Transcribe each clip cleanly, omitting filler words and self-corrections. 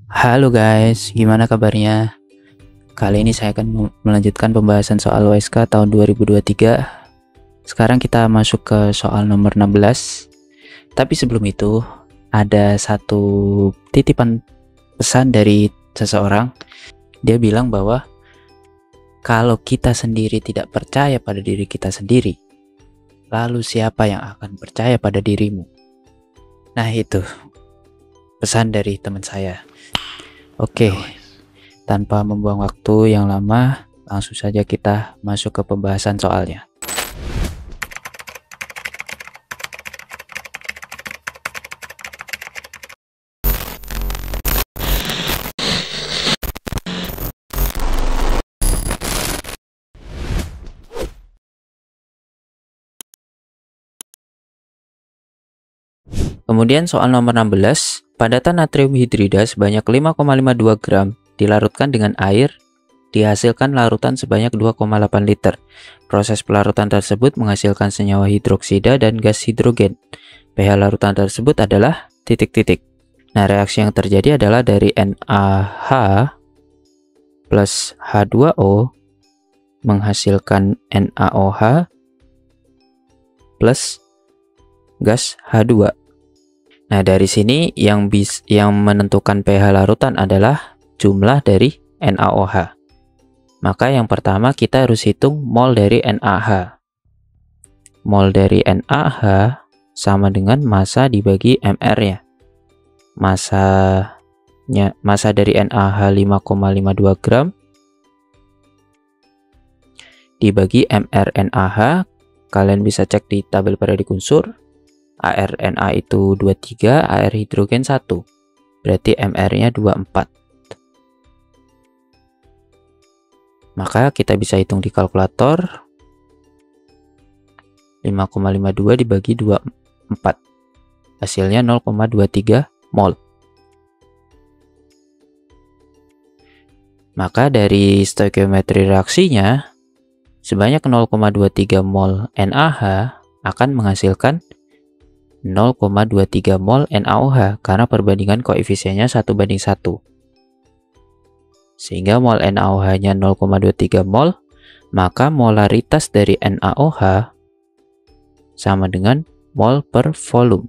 Halo guys, gimana kabarnya? Kali ini saya akan melanjutkan pembahasan soal USK tahun 2023. Sekarang kita masuk ke soal nomor 16. Tapi sebelum itu, ada satu titipan pesan dari seseorang. Dia bilang bahwa kalau kita sendiri tidak percaya pada diri kita sendiri, lalu siapa yang akan percaya pada dirimu? Nah, itu pesan dari teman saya. Oke, tanpa membuang waktu yang lama, langsung saja kita masuk ke pembahasan soalnya. Kemudian soal nomor 16, padatan natrium hidrida sebanyak 5,52 gram dilarutkan dengan air, dihasilkan larutan sebanyak 2,8 liter. Proses pelarutan tersebut menghasilkan senyawa hidroksida dan gas hidrogen. pH larutan tersebut adalah titik-titik. Nah, reaksi yang terjadi adalah dari NaH plus H2O menghasilkan NaOH plus gas H2. Nah, dari sini yang menentukan pH larutan adalah jumlah dari NaOH. Maka yang pertama kita harus hitung mol dari NaH. Mol dari NaH sama dengan massa dibagi mR-nya. Massa dari NaH 5,52 gram dibagi mR NaH. Kalian bisa cek di tabel periodik unsur. ArNa itu 23, air hidrogen 1. Berarti mR-nya 24. Maka kita bisa hitung di kalkulator. 5,52 dibagi 24. Hasilnya 0,23 mol. Maka dari stoikiometri reaksinya, sebanyak 0,23 mol NaH akan menghasilkan 0,23 mol NaOH karena perbandingan koefisiennya 1:1. Sehingga mol NaOH-nya 0,23 mol, maka molaritas dari NaOH sama dengan mol per volume.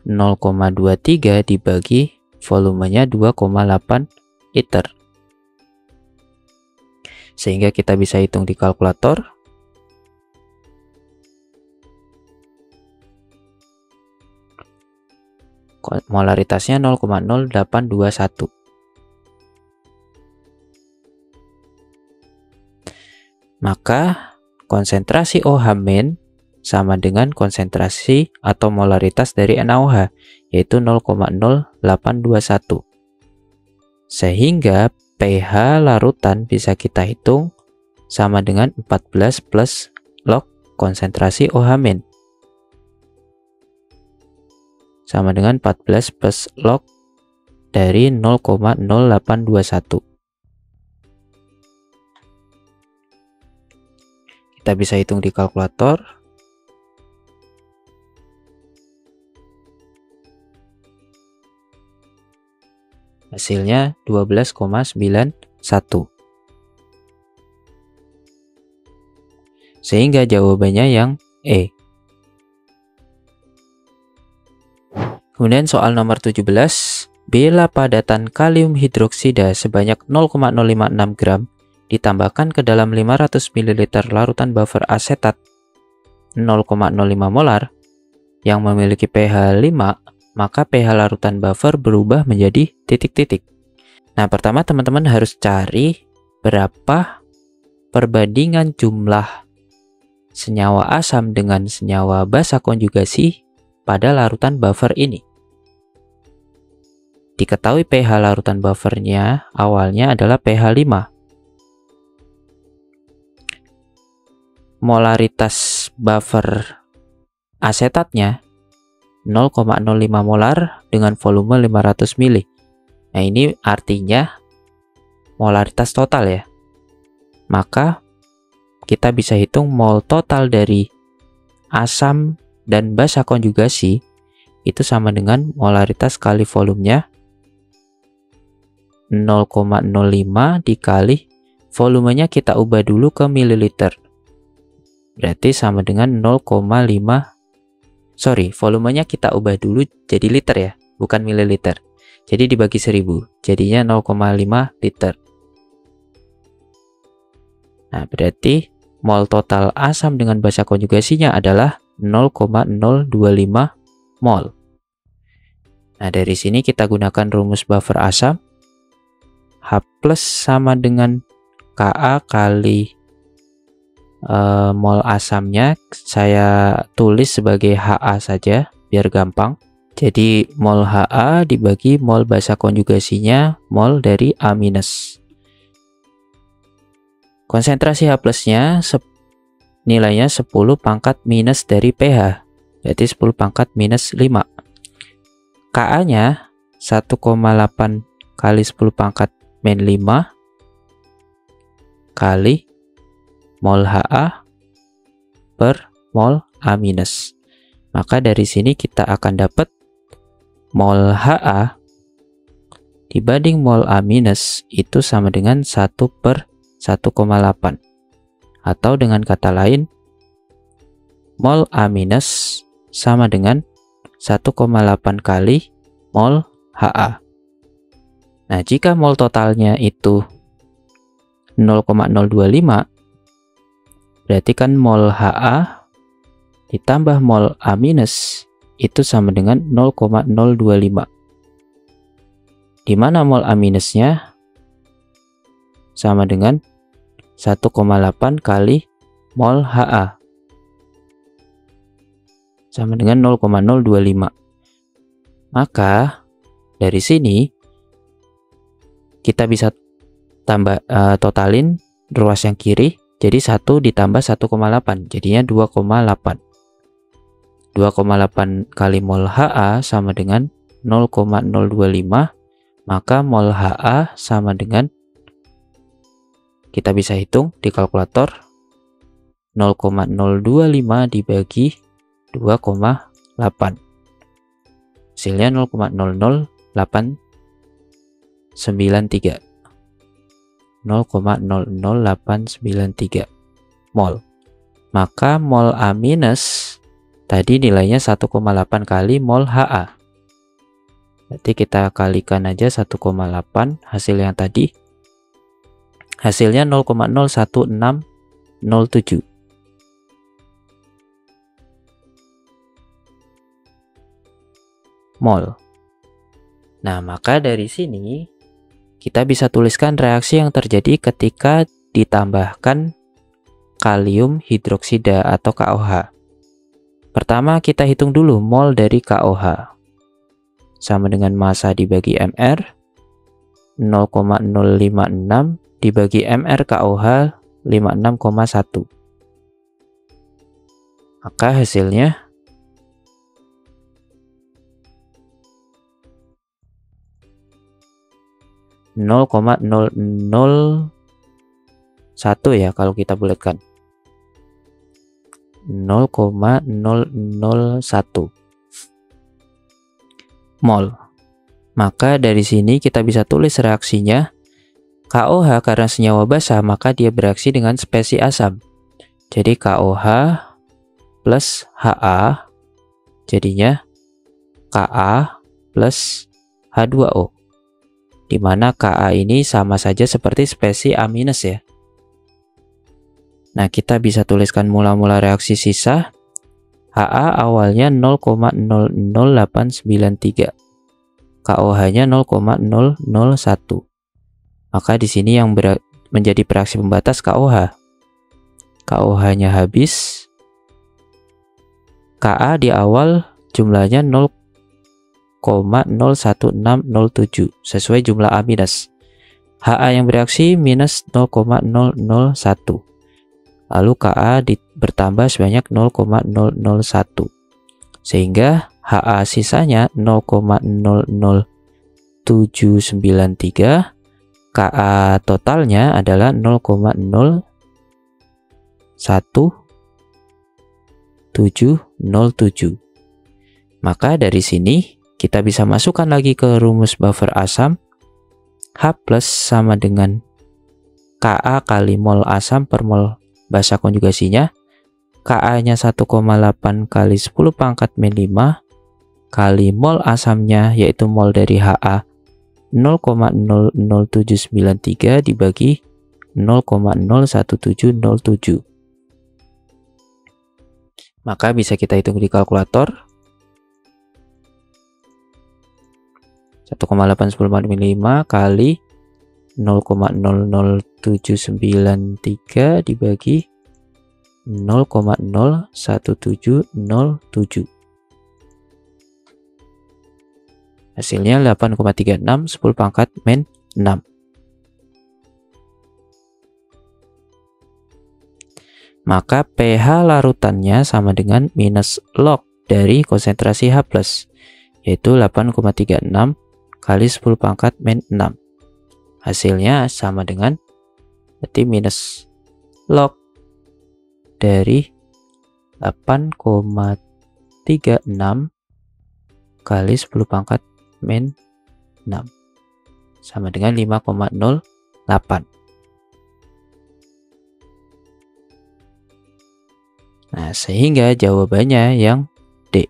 0,23 dibagi volumenya 2,8 liter. Sehingga kita bisa hitung di kalkulator. Molaritasnya 0,0821. Maka konsentrasi OH- sama dengan konsentrasi atau molaritas dari NaOH, yaitu 0,0821. Sehingga pH larutan bisa kita hitung sama dengan 14 plus log konsentrasi OH- sama dengan 14 plus log dari 0,0821. Kita bisa hitung di kalkulator. Hasilnya 12,91. Sehingga jawabannya yang E. Kemudian soal nomor 17, bila padatan kalium hidroksida sebanyak 0,056 gram ditambahkan ke dalam 500 ml larutan buffer asetat 0,05 molar yang memiliki pH 5, maka pH larutan buffer berubah menjadi titik-titik. Nah, pertama teman-teman harus cari berapa perbandingan jumlah senyawa asam dengan senyawa basa konjugasi pada larutan buffer ini. Diketahui pH larutan buffernya awalnya adalah pH 5. Molaritas buffer asetatnya 0,05 molar dengan volume 500 ml. Nah, ini artinya molaritas total ya. Maka kita bisa hitung mol total dari asam dan basa konjugasi itu sama dengan molaritas kali volumenya 0,05 dikali volumenya kita ubah dulu ke mililiter. Berarti sama dengan 0,5. Sorry, volumenya kita ubah dulu jadi liter ya, bukan mililiter. Jadi dibagi 1000, jadinya 0,5 liter. Nah, berarti mol total asam dengan basa konjugasinya adalah 0,025 mol. Nah, dari sini kita gunakan rumus buffer asam. H+ sama dengan Ka kali mol asamnya, saya tulis sebagai Ha saja biar gampang. Jadi mol Ha dibagi mol basa konjugasinya mol dari A-. Konsentrasi H+-nya nilainya 10 pangkat minus dari pH, berarti 10 pangkat minus 5. Ka-nya 1,8 kali 10 pangkat min 5 kali mol Ha per mol A-. Maka dari sini kita akan dapat mol Ha dibanding mol A- itu sama dengan 1/1,8. Atau dengan kata lain, mol A- sama dengan 1,8 kali mol Ha. Nah, jika mol totalnya itu 0,025, berarti kan mol Ha ditambah mol A- itu sama dengan 0,025. Di mana mol A-nya sama dengan 1,8 kali mol Ha, sama dengan 0,025. Maka dari sini kita bisa totalin ruas yang kiri, jadi 1 ditambah 1,8 jadinya 2,8. 2,8 kali mol Ha sama dengan 0,025, maka mol Ha sama dengan, kita bisa hitung di kalkulator, 0,025 dibagi 2,8, hasilnya 0,00893. 0,00893 mol. Maka mol A- tadi nilainya 1,8 kali mol Ha. Berarti kita kalikan aja 1,8 hasil yang tadi. Hasilnya 0,01607 mol. Nah, maka dari sini kita bisa tuliskan reaksi yang terjadi ketika ditambahkan kalium hidroksida atau KOH. Pertama, kita hitung dulu mol dari KOH. Sama dengan massa dibagi MR, 0,056 dibagi MR KOH 56,1. Maka hasilnya 0,001 ya kalau kita bulatkan. 0,001 mol. Maka dari sini kita bisa tulis reaksinya. KOH karena senyawa basah, maka dia bereaksi dengan spesies asam. Jadi KOH plus Ha jadinya Ka plus H2O. Di mana Ka ini sama saja seperti spesies A- ya. Nah, kita bisa tuliskan mula-mula reaksi sisa. Ha awalnya 0,00893. KOH-nya 0,001. Maka di sini yang menjadi reaksi pembatas KOH. KOH-nya habis. Ka di awal jumlahnya 0,01607 sesuai jumlah A-. Ha yang bereaksi minus 0,001. Lalu Ka bertambah sebanyak 0,001. Sehingga Ha sisanya 0,00793. Ka totalnya adalah 0,01707. Maka dari sini kita bisa masukkan lagi ke rumus buffer asam. H plus sama dengan Ka kali mol asam per mol basa konjugasinya. Ka-nya 1,8 kali 10 pangkat min 5 kali mol asamnya, yaitu mol dari Ha 0,00793 dibagi 0,01707. Maka bisa kita hitung di kalkulator. 1,8 10 pangkat min 5 kali 0,00793 dibagi 0,01707. Hasilnya 8,36 10 pangkat min 6. Maka pH larutannya sama dengan minus log dari konsentrasi H+, yaitu 8,36 kali 10 pangkat min 6. Hasilnya sama dengan berarti minus log dari 8,36 kali 10 pangkat min 6 sama dengan 5,08. Nah, sehingga jawabannya yang D.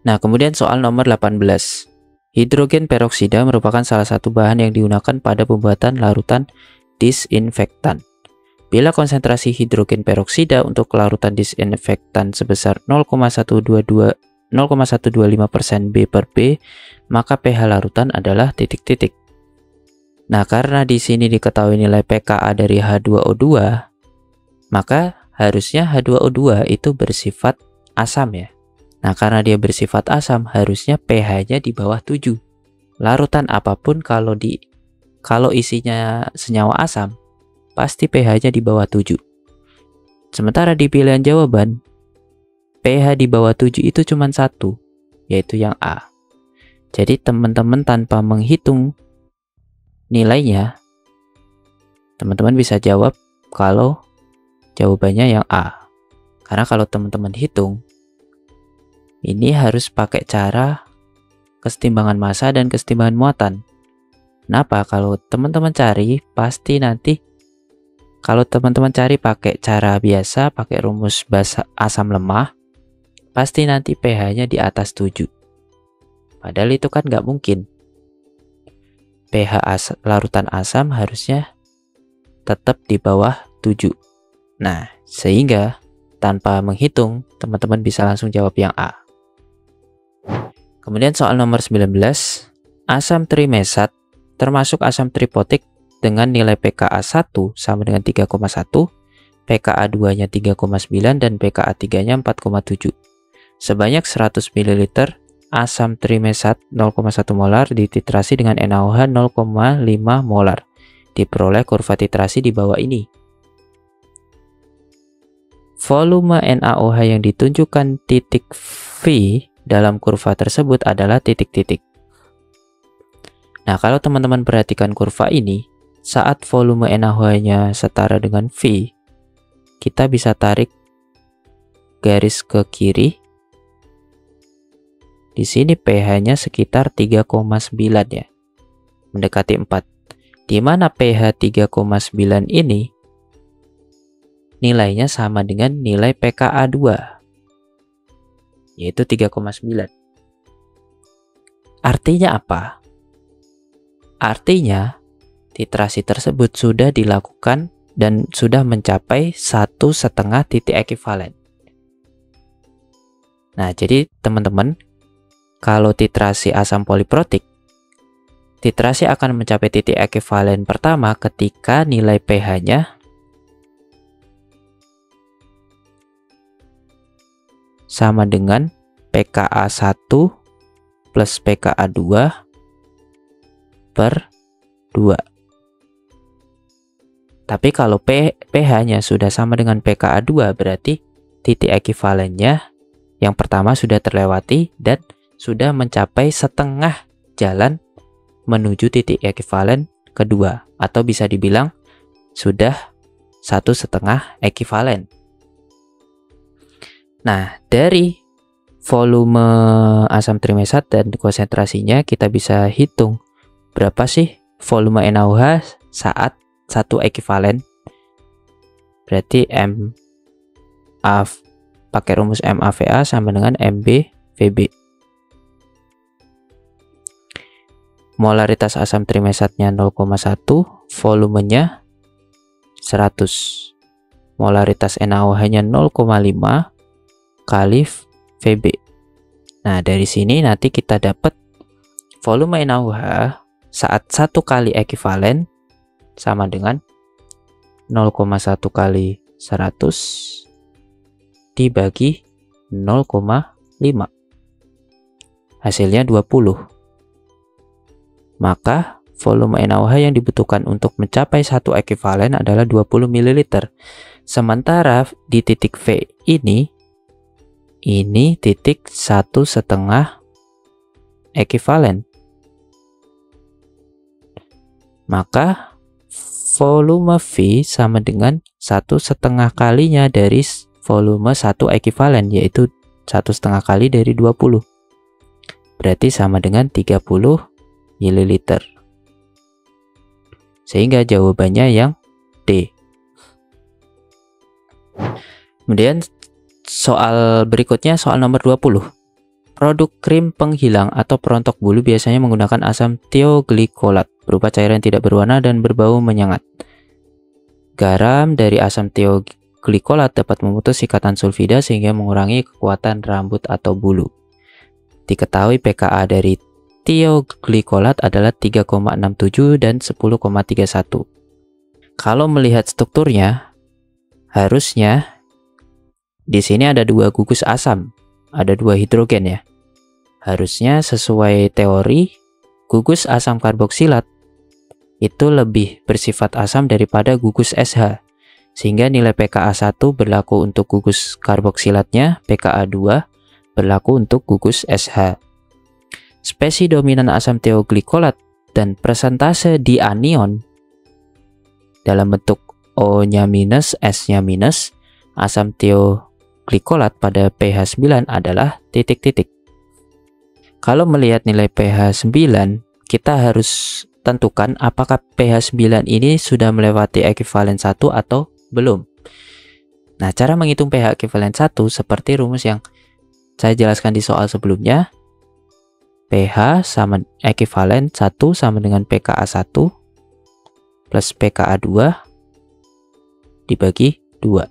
Nah, kemudian soal nomor 18. Hidrogen peroksida merupakan salah satu bahan yang digunakan pada pembuatan larutan disinfektan. Bila konsentrasi hidrogen peroksida untuk larutan disinfektan sebesar 0,125% B per B, maka pH larutan adalah titik-titik. Nah, karena di sini diketahui nilai pKa dari H2O2, maka harusnya H2O2 itu bersifat asam ya. Nah, karena dia bersifat asam, harusnya pH-nya di bawah 7. Larutan apapun kalau isinya senyawa asam, pasti pH-nya di bawah 7. Sementara di pilihan jawaban, pH di bawah 7 itu cuma satu, yaitu yang A. Jadi teman-teman tanpa menghitung nilainya, teman-teman bisa jawab kalau jawabannya yang A. Karena kalau teman-teman hitung, ini harus pakai cara kesetimbangan massa dan kesetimbangan muatan. Kenapa? Kalau teman-teman cari, pasti nanti kalau teman-teman cari pakai cara biasa, pakai rumus basa asam lemah, pasti nanti pH-nya di atas 7. Padahal itu kan nggak mungkin. pH larutan asam harusnya tetap di bawah 7. Nah, sehingga tanpa menghitung, teman-teman bisa langsung jawab yang A. Kemudian soal nomor 19, asam trimesat termasuk asam tripotik dengan nilai pKa 1 sama dengan 3,1, pKa 2-nya 3,9 dan pKa 3-nya 4,7. Sebanyak 100 ml asam trimesat 0,1 molar dititrasi dengan NaOH 0,5 molar. Diperoleh kurva titrasi di bawah ini. Volume NaOH yang ditunjukkan titik V dalam kurva tersebut adalah titik-titik. Nah, kalau teman-teman perhatikan kurva ini, saat volume NaOH-nya setara dengan V, kita bisa tarik garis ke kiri. Di sini pH-nya sekitar 3,9 ya, mendekati 4. Di mana pH 3,9 ini nilainya sama dengan nilai pKa 2. Yaitu 3,9. Artinya apa? Artinya titrasi tersebut sudah dilakukan dan sudah mencapai 1,5 titik ekivalen. Nah, jadi teman-teman, kalau titrasi asam poliprotik, titrasi akan mencapai titik ekivalen pertama ketika nilai pH-nya sama dengan pKa 1 plus pKa 2 per 2. Tapi kalau pH-nya sudah sama dengan pKa 2, berarti titik ekivalennya yang pertama sudah terlewati dan sudah mencapai setengah jalan menuju titik ekivalen kedua, atau bisa dibilang sudah 1,5 ekivalen. Nah, dari volume asam trimesat dan konsentrasinya, kita bisa hitung berapa sih volume NaOH saat 1 ekivalen. Berarti MA pakai rumus MAVA sama dengan MB/VB. Molaritas asam trimesatnya 0,1, volumenya 100. Molaritas NaOH-nya 0,5 kali VB. Nah, dari sini nanti kita dapat volume NaOH saat 1 kali ekivalen sama dengan 0,1 kali 100 dibagi 0,5. Hasilnya 20. Maka volume NaOH yang dibutuhkan untuk mencapai 1 ekivalen adalah 20 ml. Sementara di titik V ini titik 1,5 ekivalen. Maka volume V sama dengan 1,5 kalinya dari volume 1 ekivalen, yaitu 1,5 kali dari 20. Berarti sama dengan 30 ml. Sehingga jawabannya yang D. Kemudian soal berikutnya, soal nomor 20. Produk krim penghilang atau perontok bulu biasanya menggunakan asam tioglikolat berupa cairan tidak berwarna dan berbau menyengat. Garam dari asam tioglikolat dapat memutus ikatan sulfida sehingga mengurangi kekuatan rambut atau bulu. Diketahui pKa dari tioglikolat adalah 3,67 dan 10,31. Kalau melihat strukturnya, harusnya di sini ada 2 gugus asam, ada 2 hidrogen ya. Harusnya sesuai teori, gugus asam karboksilat itu lebih bersifat asam daripada gugus SH. Sehingga nilai pKa 1 berlaku untuk gugus karboksilatnya, pKa 2 berlaku untuk gugus SH. Spesi dominan asam tioglikolat dan persentase dianion dalam bentuk O-nya minus, S-nya minus, asam tioglikolat pada pH 9 adalah titik-titik. Kalau melihat nilai pH 9, kita harus tentukan apakah pH 9 ini sudah melewati ekivalen 1 atau belum. Nah, cara menghitung pH ekivalen 1 seperti rumus yang saya jelaskan di soal sebelumnya. pH sama ekivalen 1 sama dengan pKa 1 plus pKa 2 dibagi 2.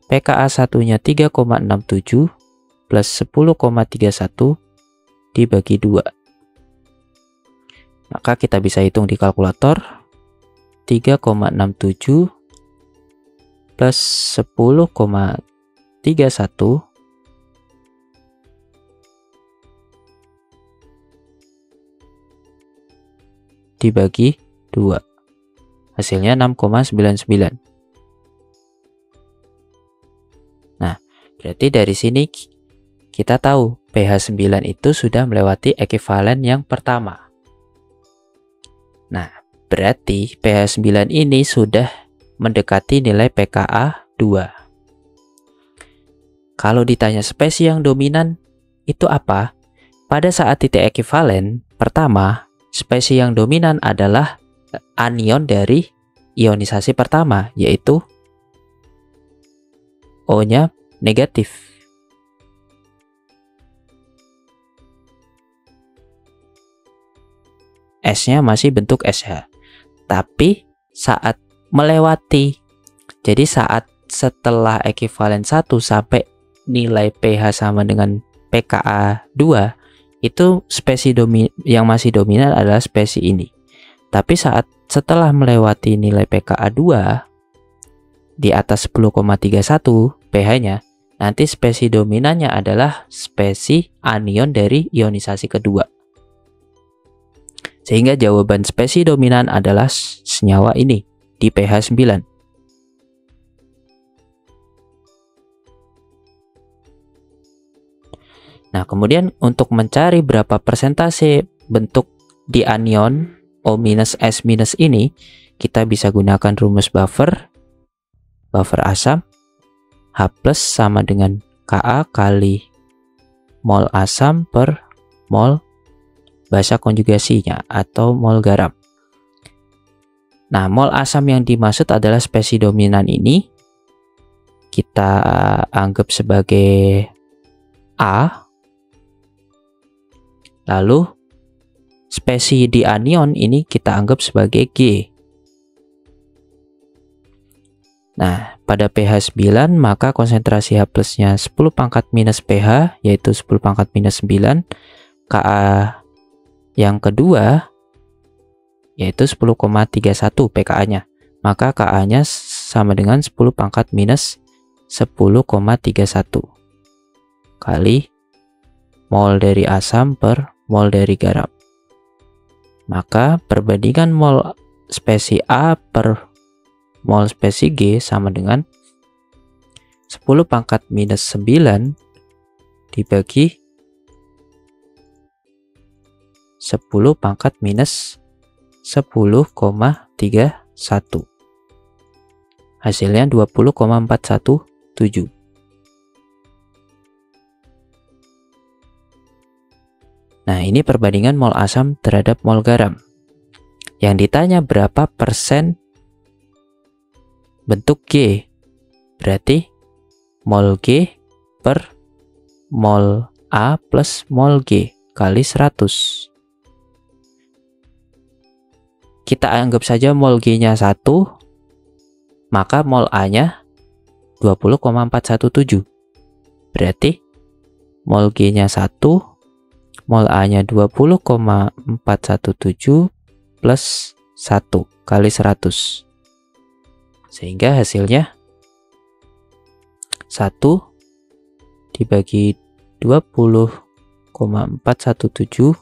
pKa 1-nya 3,67 plus 10,31 dibagi 2. Maka kita bisa hitung di kalkulator. 3,67 plus 10,31 dibagi 2. Hasilnya 6,99. Nah, berarti dari sini kita tahu pH 9 itu sudah melewati ekivalen yang pertama. Nah, berarti pH 9 ini sudah mendekati nilai pKa 2. Kalau ditanya spesi yang dominan itu apa? Pada saat titik ekivalen pertama, spesi yang dominan adalah anion dari ionisasi pertama, yaitu O-nya negatif. S-nya masih bentuk SH. Tapi saat melewati, jadi saat setelah ekivalen 1 sampai nilai pH sama dengan pKa 2, itu spesi yang masih dominan adalah spesi ini. Tapi setelah melewati nilai pKa 2 di atas 10,31 pH-nya, nanti spesi dominannya adalah spesi anion dari ionisasi kedua. Sehingga jawaban spesi dominan adalah senyawa ini di pH 9. Nah, kemudian untuk mencari berapa persentase bentuk dianion O-S- ini, kita bisa gunakan rumus buffer asam H+ sama dengan Ka kali mol asam per mol basa konjugasinya atau mol garam. Nah, mol asam yang dimaksud adalah spesi dominan ini kita anggap sebagai A. Lalu spesi di anion ini kita anggap sebagai G. Nah, pada pH 9 maka konsentrasi H plusnya 10 pangkat minus pH yaitu 10 pangkat minus 9. Ka yang kedua yaitu 10,31 pKa-nya. Maka Ka-nya sama dengan 10 pangkat minus 10,31 kali mol dari asam per mol dari garam. Maka perbandingan mol spesi A per mol spesi G sama dengan 10 pangkat minus 9 dibagi 10 pangkat minus 10,31. Hasilnya 20,417. Nah, ini perbandingan mol asam terhadap mol garam. Yang ditanya berapa persen bentuk G. Berarti mol G per mol A plus mol G kali 100. Kita anggap saja mol G-nya 1, maka mol A-nya 20,417. Berarti mol G-nya 1, mol A-nya 20,417 plus 1 kali 100. Sehingga hasilnya 1 dibagi 20,417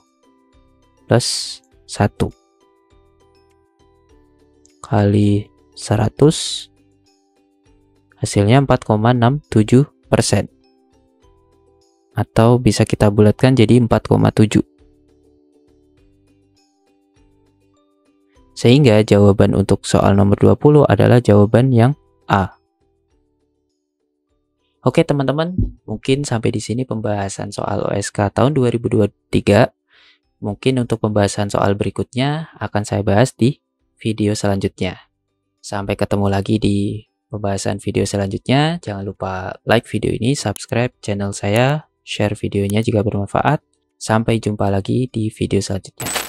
plus 1 kali 100 hasilnya 4,67%, atau bisa kita bulatkan jadi 4,7. Sehingga jawaban untuk soal nomor 20 adalah jawaban yang A. Oke teman-teman, mungkin sampai di sini pembahasan soal OSK tahun 2023. Mungkin untuk pembahasan soal berikutnya akan saya bahas di video selanjutnya. Sampai ketemu lagi di pembahasan video selanjutnya. Jangan lupa like video ini, subscribe channel saya, share videonya jika bermanfaat. Sampai jumpa lagi di video selanjutnya.